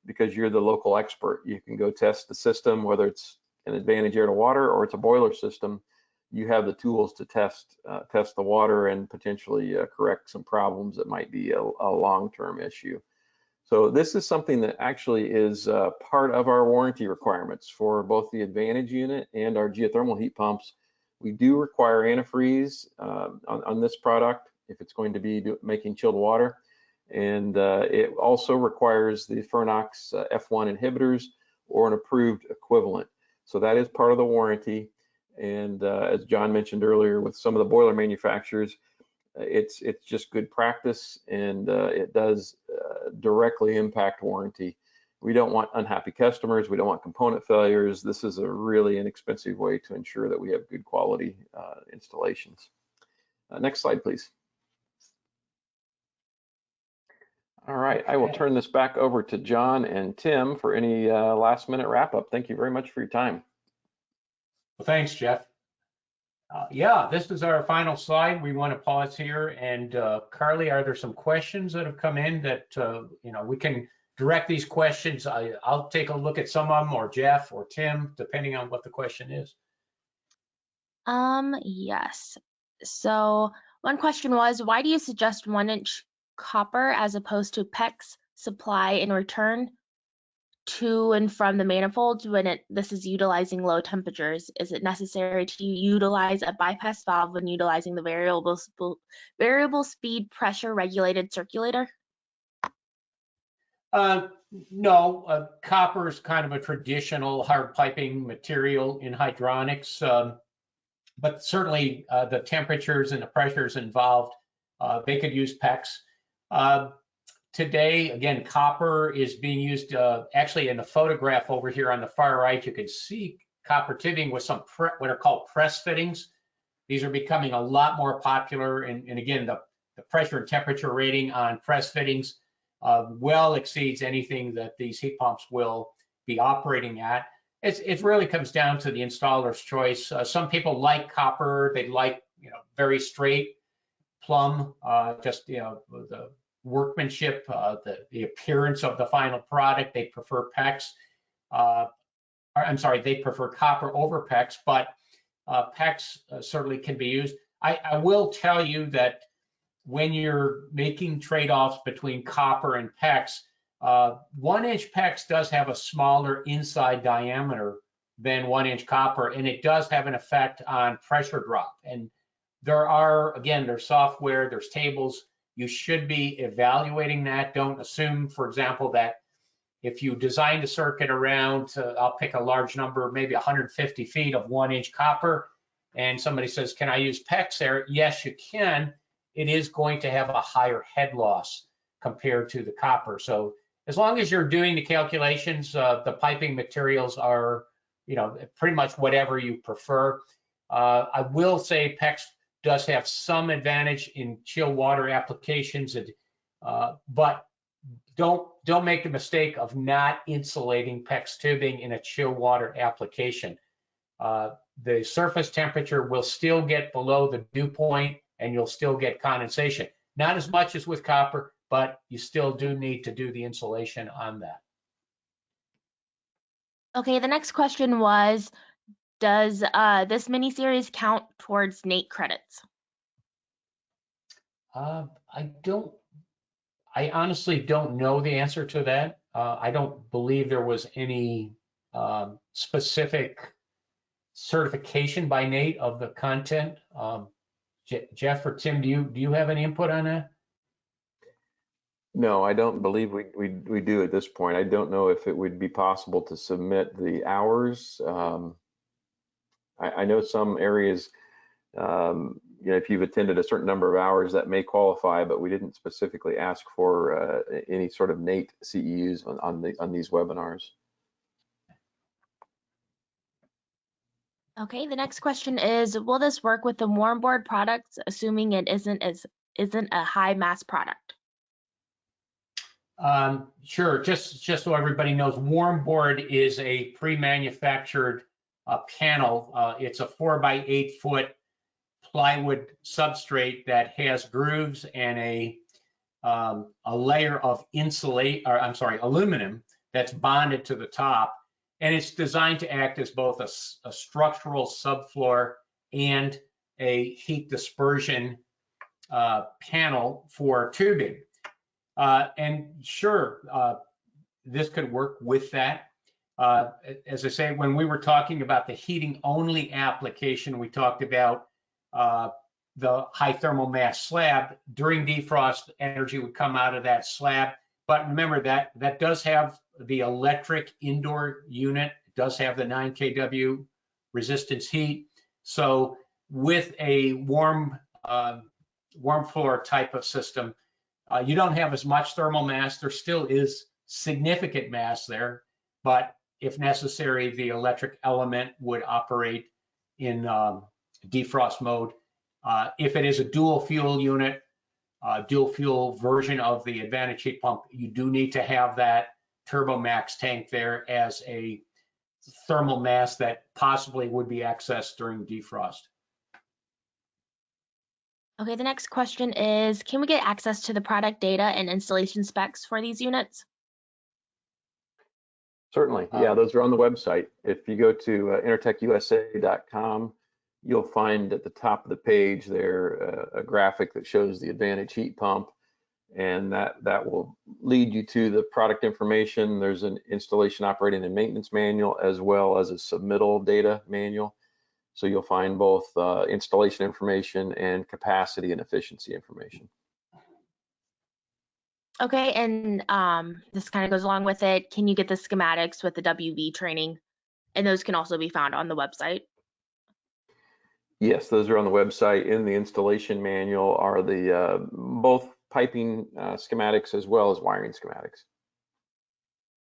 because you're the local expert. You can go test the system, whether it's an Advantage air to water or it's a boiler system. You have the tools to test the water and potentially correct some problems that might be a long-term issue. So this is something that actually is part of our warranty requirements for both the Advantage unit and our geothermal heat pumps. We do require antifreeze on this product if it's going to be making chilled water. And it also requires the Fernox F1 inhibitors or an approved equivalent. So that is part of the warranty. And as John mentioned earlier, with some of the boiler manufacturers, it's just good practice, and it does directly impact warranty. We don't want unhappy customers. We don't want component failures. This is a really inexpensive way to ensure that we have good quality installations. Next slide, please. All right, I will turn this back over to John and Tim for any last minute wrap up. Thank you very much for your time. Well, thanks, Jeff. Yeah, this is our final slide. We want to pause here. And Carly, are there some questions that have come in that, we can direct these questions? I'll take a look at some of them, or Jeff or Tim, depending on what the question is. Yes. So one question was, why do you suggest 1-inch copper as opposed to PEX supply in return to and from the manifolds when this is utilizing low temperatures? Is it necessary to utilize a bypass valve when utilizing the variable speed pressure regulated circulator? No, copper is kind of a traditional hard piping material in hydronics, but certainly the temperatures and the pressures involved, they could use PEX. today, again, copper is being used, actually in the photograph over here on the far right, you can see copper tubing with some what are called press fittings. These are becoming a lot more popular. And again, the pressure and temperature rating on press fittings well exceeds anything that these heat pumps will be operating at. It really comes down to the installer's choice. Some people like copper. They like, very straight, plumb, just, the workmanship, the appearance of the final product. They prefer PEX. They prefer copper over PEX, but PEX certainly can be used. I will tell you that when you're making trade-offs between copper and PEX, 1-inch PEX does have a smaller inside diameter than 1-inch copper, and it does have an effect on pressure drop. And there's software, there's tables. You should be evaluating that. Don't assume, for example, that if you designed a circuit around, I'll pick a large number, maybe 150 feet of 1-inch copper, and somebody says, can I use PEX there? Yes, you can. It is going to have a higher head loss compared to the copper. So as long as you're doing the calculations, the piping materials are, pretty much whatever you prefer. I will say PEX does have some advantage in chill water applications, but don't make the mistake of not insulating PEX tubing in a chill water application. The surface temperature will still get below the dew point, and you'll still get condensation. Not as much as with copper, but you still do need to do the insulation on that. Okay, the next question was, does this mini-series count towards NATE credits? I honestly don't know the answer to that. I don't believe there was any specific certification by NATE of the content. Jeff or Tim, do you have any input on that? No, I don't believe we do at this point. I don't know if it would be possible to submit the hours. I know some areas, if you've attended a certain number of hours, that may qualify, but we didn't specifically ask for any sort of NATE CEUs on these webinars. Okay, the next question is, will this work with the warm board products, assuming it isn't a high mass product? Sure, just so everybody knows, warm board is a pre-manufactured panel. It's a 4x8 foot plywood substrate that has grooves and a layer of aluminum that's bonded to the top. And it's designed to act as both a structural subfloor and a heat dispersion panel for tubing. And sure, this could work with that. As I say, when we were talking about the heating only application, we talked about the high thermal mass slab. During defrost, energy would come out of that slab. But remember that does have the electric indoor unit. It does have the 9 kW resistance heat. So with a warm floor type of system, you don't have as much thermal mass. There still is significant mass there, but if necessary, the electric element would operate in defrost mode. If it is a dual fuel unit, dual fuel version of the Advantage heat pump, you do need to have that TurboMax tank there as a thermal mass that possibly would be accessed during defrost. Okay, the next question is, can we get access to the product data and installation specs for these units? Certainly, yeah, those are on the website. If you go to enertechusa.com, you'll find at the top of the page there a graphic that shows the Advantage heat pump, and that will lead you to the product information. There's an installation, operating, and maintenance manual, as well as a submittal data manual. So you'll find both installation information and capacity and efficiency information. Okay, and this kind of goes along with it. Can you get the schematics with the WV training? And those can also be found on the website. Yes, those are on the website. In the installation manual are the both piping schematics as well as wiring schematics.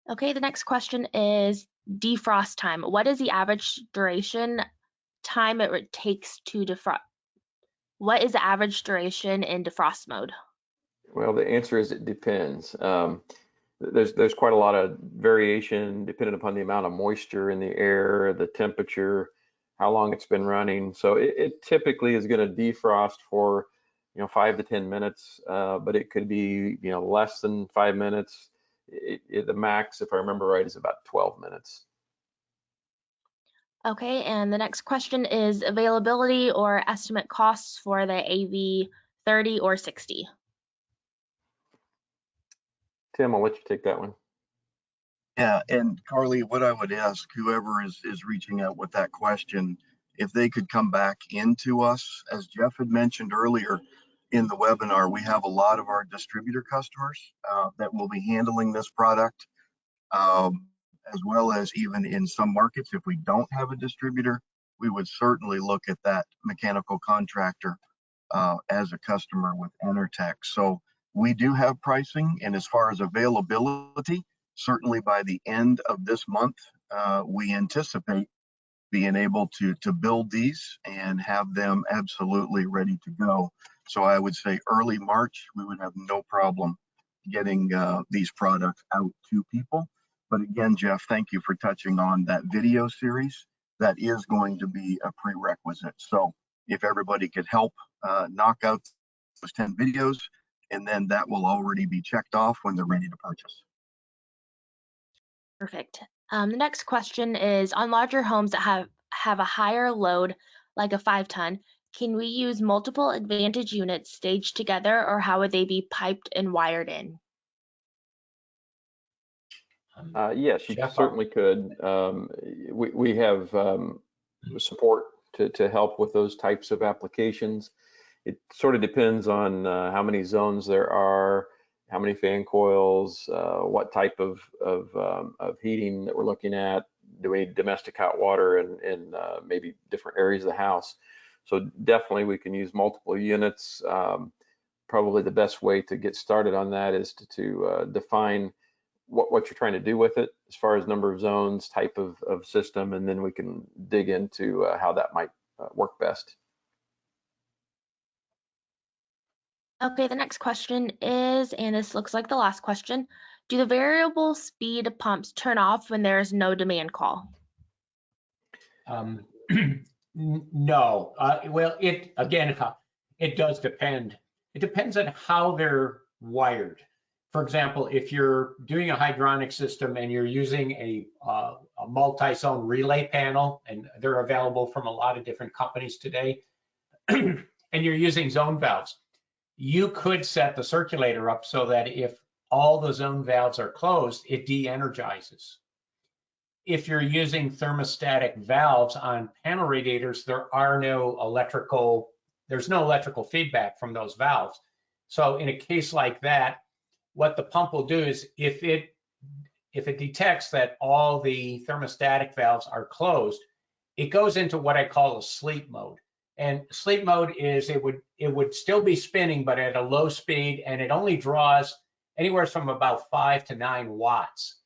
Okay, the next question is defrost time. What is the average duration time it takes to defrost? What is the average duration in defrost mode? Well, the answer is it depends. There's quite a lot of variation depending upon the amount of moisture in the air, the temperature, how long it's been running. So it typically is going to defrost for 5 to 10 minutes, but it could be less than 5 minutes. The max, if I remember right, is about 12 minutes. Okay, and the next question is availability or estimate costs for the AV 30 or 60. Tim, I'll let you take that one. Yeah, and Carly, what I would ask whoever is reaching out with that question, if they could come back into us, as Jeff had mentioned earlier in the webinar, we have a lot of our distributor customers that will be handling this product, as well as even in some markets, if we don't have a distributor, we would certainly look at that mechanical contractor as a customer with Enertech. So we do have pricing, and as far as availability, certainly by the end of this month, we anticipate being able to build these and have them absolutely ready to go. So I would say early March, we would have no problem getting these products out to people. But again, Jeff, thank you for touching on that video series. That is going to be a prerequisite. So if everybody could help knock out those 10 videos, and then that will already be checked off when they're ready to purchase. Perfect. The next question is on larger homes that have a higher load, like a 5-ton, can we use multiple Advantage units staged together, or how would they be piped and wired in? Yes, you certainly could. We have support to help with those types of applications. It sort of depends on how many zones there are, how many fan coils, what type of heating that we're looking at. Do we need domestic hot water in maybe different areas of the house? So definitely we can use multiple units. Probably the best way to get started on that is to define what you're trying to do with it as far as number of zones, type of system, and then we can dig into how that might work best. Okay, the next question is, and this looks like the last question, do the variable speed pumps turn off when there is no demand call? No. Well, it does depend. It depends on how they're wired. For example, if you're doing a hydronic system and you're using a multi-zone relay panel, and they're available from a lot of different companies today, and you're using zone valves, you could set the circulator up so that if all the zone valves are closed, it de-energizes. If you're using thermostatic valves on panel radiators, there's no electrical feedback from those valves. So in a case like that, what the pump will do is if it detects that all the thermostatic valves are closed, it goes into what I call a sleep mode. And sleep mode is it would still be spinning, but at a low speed, and it only draws anywhere from about 5 to 9 watts.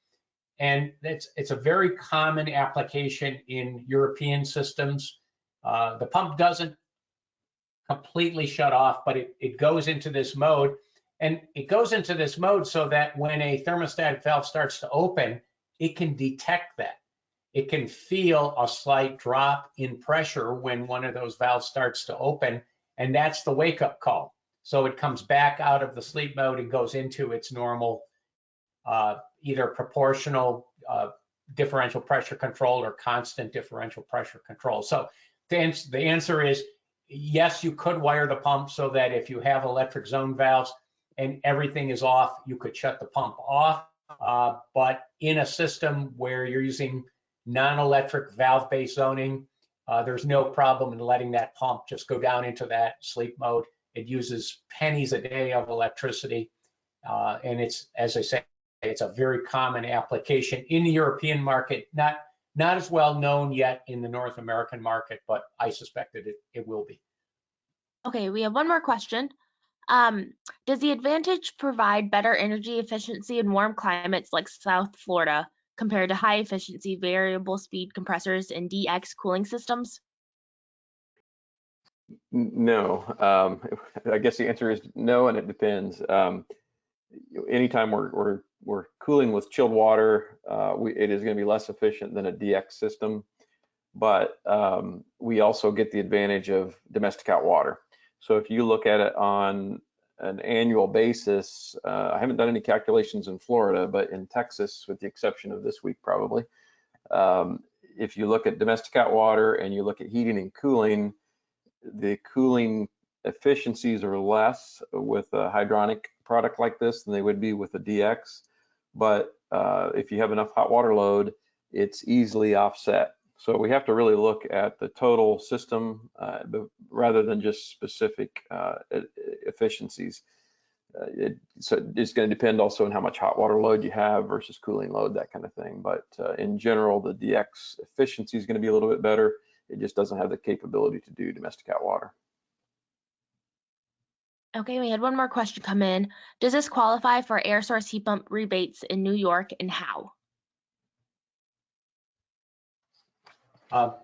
And it's a very common application in European systems. The pump doesn't completely shut off, but it goes into this mode. And it goes into this mode so that when a thermostatic valve starts to open, it can detect that. It can feel a slight drop in pressure when one of those valves starts to open, and that's the wake-up call. So it comes back out of the sleep mode and goes into its normal, either proportional differential pressure control or constant differential pressure control. So the answer is yes, you could wire the pump so that if you have electric zone valves and everything is off, you could shut the pump off. But in a system where you're using non-electric valve-based zoning, there's no problem in letting that pump just go down into that sleep mode. It uses pennies a day of electricity, and it's, as I say, it's a very common application in the European market, not as well known yet in the North American market, but I suspect that it will be. Okay, we have one more question. Does the Advantage provide better energy efficiency in warm climates like South Florida compared to high efficiency variable speed compressors and DX cooling systems? No, I guess the answer is no, and it depends. Anytime we're cooling with chilled water, it is going to be less efficient than a DX system, but we also get the advantage of domestic hot water. So if you look at it on an annual basis, I haven't done any calculations in Florida, but in Texas, with the exception of this week probably, if you look at domestic hot water and you look at heating and cooling, the cooling efficiencies are less with a hydronic product like this than they would be with a DX. But if you have enough hot water load, it's easily offset. So we have to really look at the total system rather than just specific efficiencies. So it's going to depend also on how much hot water load you have versus cooling load, that kind of thing. But in general, the DX efficiency is going to be a little bit better. It just doesn't have the capability to do domestic hot water. Okay, we had one more question come in. Does this qualify for air source heat pump rebates in New York, and how?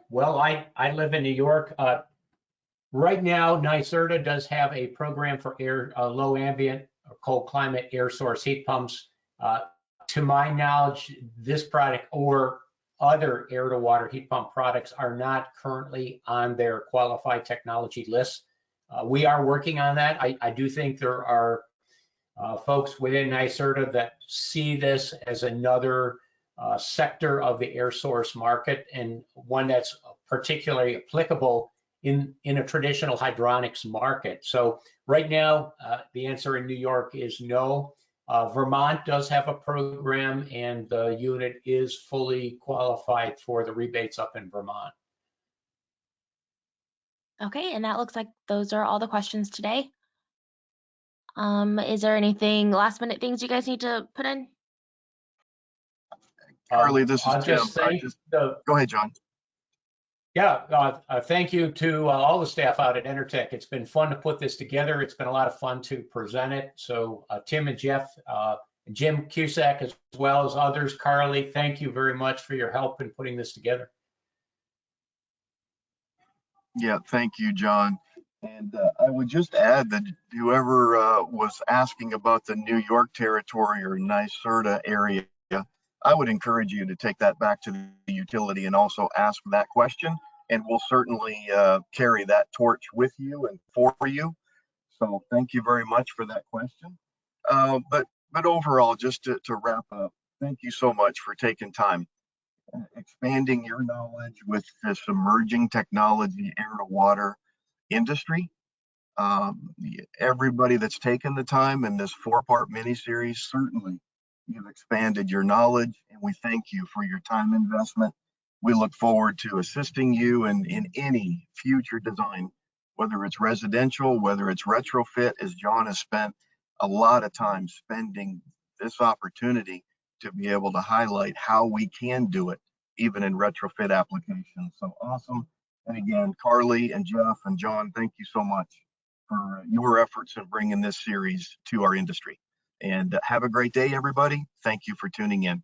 Well, I live in New York. Right now, NYSERDA does have a program for low ambient or cold climate air source heat pumps. To my knowledge, this product or other air to water heat pump products are not currently on their qualified technology list. We are working on that. I do think there are folks within NYSERDA that see this as another sector of the air source market, and one that's particularly applicable in a traditional hydronics market. So right now, the answer in New York is no. Vermont does have a program, and the unit is fully qualified for the rebates up in Vermont. Okay, and that looks like those are all the questions today. Is there anything last minute things you guys need to put in? Carly, this is I'll Tim. just say Go ahead, John. Yeah, thank you to all the staff out at Enertech. It's been fun to put this together. It's been a lot of fun to present it. So Tim and Jeff, and Jim Cusack, as well as others, Carly, thank you very much for your help in putting this together. Yeah, thank you, John. And I would just add that whoever was asking about the New York territory or NYSERDA area, I would encourage you to take that back to the utility and also ask that question. And we'll certainly carry that torch with you and for you. So thank you very much for that question. But overall, just to wrap up, thank you so much for taking time, expanding your knowledge with this emerging technology, air to water industry. Everybody that's taken the time in this 4-part mini-series, certainly you've expanded your knowledge, and we thank you for your time investment. We look forward to assisting you in any future design, whether it's residential, whether it's retrofit, as John has spent a lot of time spending this opportunity to be able to highlight how we can do it, even in retrofit applications. So awesome. And again, Carly and Jeff and John, thank you so much for your efforts in bringing this series to our industry. And have a great day, everybody. Thank you for tuning in.